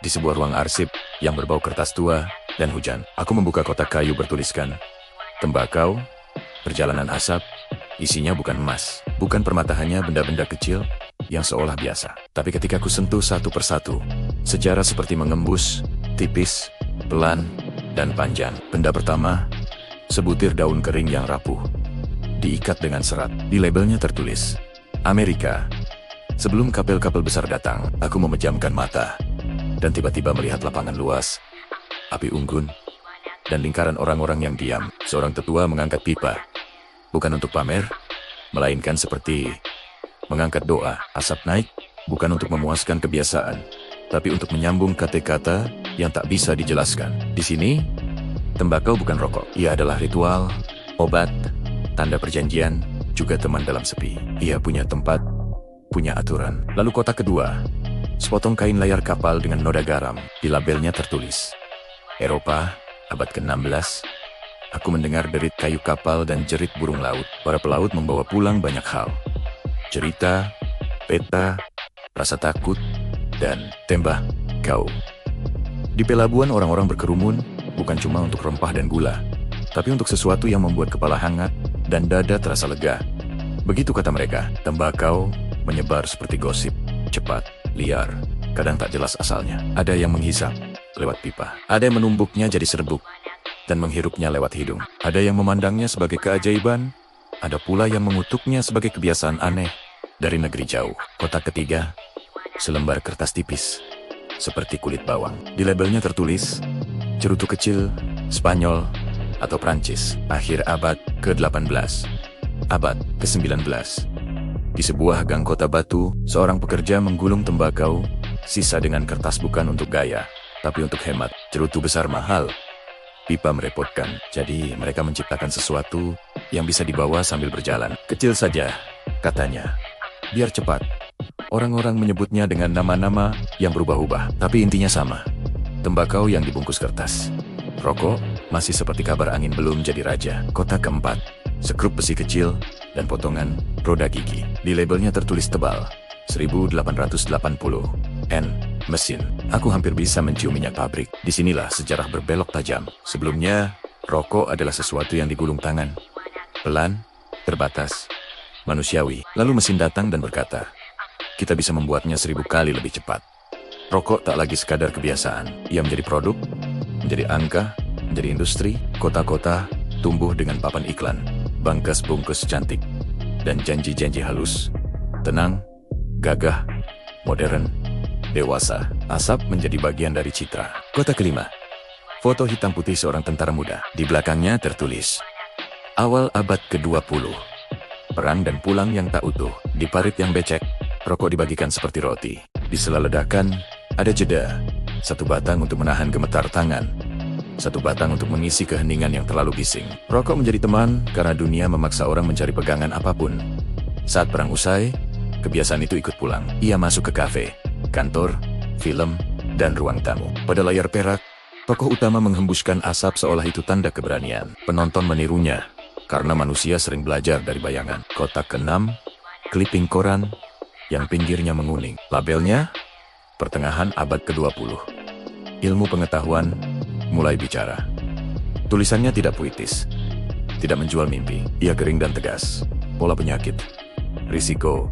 Di sebuah ruang arsip yang berbau kertas tua dan hujan, aku membuka kotak kayu bertuliskan tembakau, perjalanan asap. Isinya bukan emas, bukan permata, hanya benda-benda kecil yang seolah biasa. Tapi ketika aku sentuh satu persatu, sejarah seperti mengembus, tipis, pelan, dan panjang. Benda pertama, sebutir daun kering yang rapuh, diikat dengan serat. Di labelnya tertulis Amerika. Sebelum kapal-kapal besar datang, aku memejamkan mata dan tiba-tiba melihat lapangan luas, api unggun, dan lingkaran orang-orang yang diam. Seorang tetua mengangkat pipa, bukan untuk pamer, melainkan seperti mengangkat doa. Asap naik, bukan untuk memuaskan kebiasaan, tapi untuk menyambung kata-kata yang tak bisa dijelaskan. Di sini, tembakau bukan rokok. Ia adalah ritual, obat, tanda perjanjian, juga teman dalam sepi. Ia punya tempat, punya aturan. Lalu kotak kedua, sepotong kain layar kapal dengan noda garam. Di labelnya tertulis Eropa, abad ke-16. Aku mendengar derit kayu kapal dan jerit burung laut. Para pelaut membawa pulang banyak hal. Cerita, peta, rasa takut, dan tembakau. Di pelabuhan orang-orang berkerumun, bukan cuma untuk rempah dan gula, tapi untuk sesuatu yang membuat kepala hangat dan dada terasa lega. Begitu kata mereka, tembakau menyebar seperti gosip, cepat, liar, kadang tak jelas asalnya. Ada yang menghisap lewat pipa, ada yang menumbuknya jadi serbuk dan menghirupnya lewat hidung. Ada yang memandangnya sebagai keajaiban, ada pula yang mengutuknya sebagai kebiasaan aneh dari negeri jauh. Kotak ketiga, selembar kertas tipis, seperti kulit bawang. Di labelnya tertulis cerutu kecil, Spanyol atau Prancis, akhir abad ke-18, abad ke-19. Di sebuah gang kota batu, seorang pekerja menggulung tembakau, sisa dengan kertas bukan untuk gaya, tapi untuk hemat. Cerutu besar mahal, pipa merepotkan, jadi mereka menciptakan sesuatu yang bisa dibawa sambil berjalan. Kecil saja, katanya, biar cepat. Orang-orang menyebutnya dengan nama-nama yang berubah-ubah, tapi intinya sama. Tembakau yang dibungkus kertas. Rokok masih seperti kabar angin belum jadi raja. Kotak keempat, sekrup besi kecil dan potongan roda gigi. Di labelnya tertulis tebal, 1880 N, mesin. Aku hampir bisa mencium minyak pabrik. Disinilah sejarah berbelok tajam. Sebelumnya, rokok adalah sesuatu yang digulung tangan. Pelan, terbatas, manusiawi. Lalu mesin datang dan berkata, kita bisa membuatnya 1000 kali lebih cepat. Rokok tak lagi sekadar kebiasaan. Ia menjadi produk, menjadi angka, menjadi industri. Kota-kota tumbuh dengan papan iklan, bungkus cantik, dan janji-janji halus. Tenang, gagah, modern, dewasa. Asap menjadi bagian dari citra. Kotak kelima, foto hitam putih seorang tentara muda. Di belakangnya tertulis awal abad ke-20. Perang dan pulang yang tak utuh. Di parit yang becek, rokok dibagikan seperti roti. Di sela ledakan, ada jeda. Satu batang untuk menahan gemetar tangan. Satu batang untuk mengisi keheningan yang terlalu bising. Rokok menjadi teman karena dunia memaksa orang mencari pegangan apapun. Saat perang usai, kebiasaan itu ikut pulang. Ia masuk ke kafe, kantor, film, dan ruang tamu. Pada layar perak, tokoh utama menghembuskan asap seolah itu tanda keberanian. Penonton menirunya, karena manusia sering belajar dari bayangan. Kotak keenam, clipping koran yang pinggirnya menguning. Labelnya, pertengahan abad ke-20. Ilmu pengetahuan mulai bicara. Tulisannya tidak puitis, tidak menjual mimpi. Ia kering dan tegas. Pola penyakit, risiko,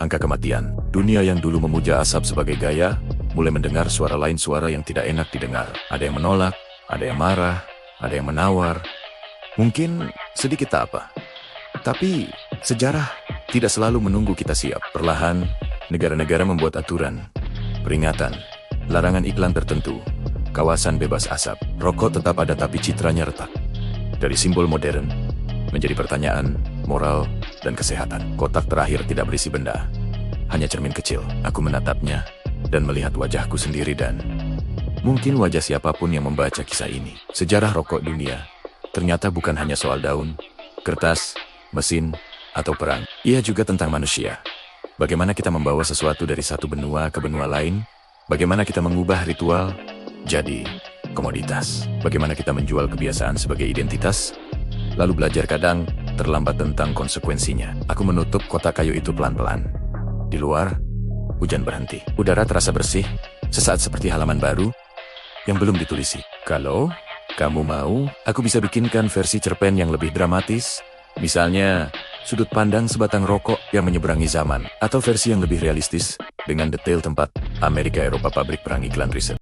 angka kematian. Dunia yang dulu memuja asap sebagai gaya, mulai mendengar suara lain, suara yang tidak enak didengar. Ada yang menolak, ada yang marah, ada yang menawar. Mungkin sedikit tak apa. Tapi sejarah tidak selalu menunggu kita siap. Perlahan, negara-negara membuat aturan, peringatan, larangan iklan tertentu, kawasan bebas asap. Rokok tetap ada tapi citranya retak. Dari simbol modern, menjadi pertanyaan, moral, dan kesehatan. Kotak terakhir tidak berisi benda, hanya cermin kecil. Aku menatapnya dan melihat wajahku sendiri dan mungkin wajah siapapun yang membaca kisah ini. Sejarah rokok dunia ternyata bukan hanya soal daun, kertas, mesin, atau perang. Ia juga tentang manusia. Bagaimana kita membawa sesuatu dari satu benua ke benua lain, bagaimana kita mengubah ritual jadi komoditas, bagaimana kita menjual kebiasaan sebagai identitas, lalu belajar kadang terlambat tentang konsekuensinya. Aku menutup kotak kayu itu pelan-pelan. Di luar, hujan berhenti. Udara terasa bersih, sesaat seperti halaman baru yang belum ditulisi. Kalau kamu mau, aku bisa bikinkan versi cerpen yang lebih dramatis, misalnya sudut pandang sebatang rokok yang menyeberangi zaman, atau versi yang lebih realistis dengan detail tempat Amerika Eropa pabrik perang iklan riset.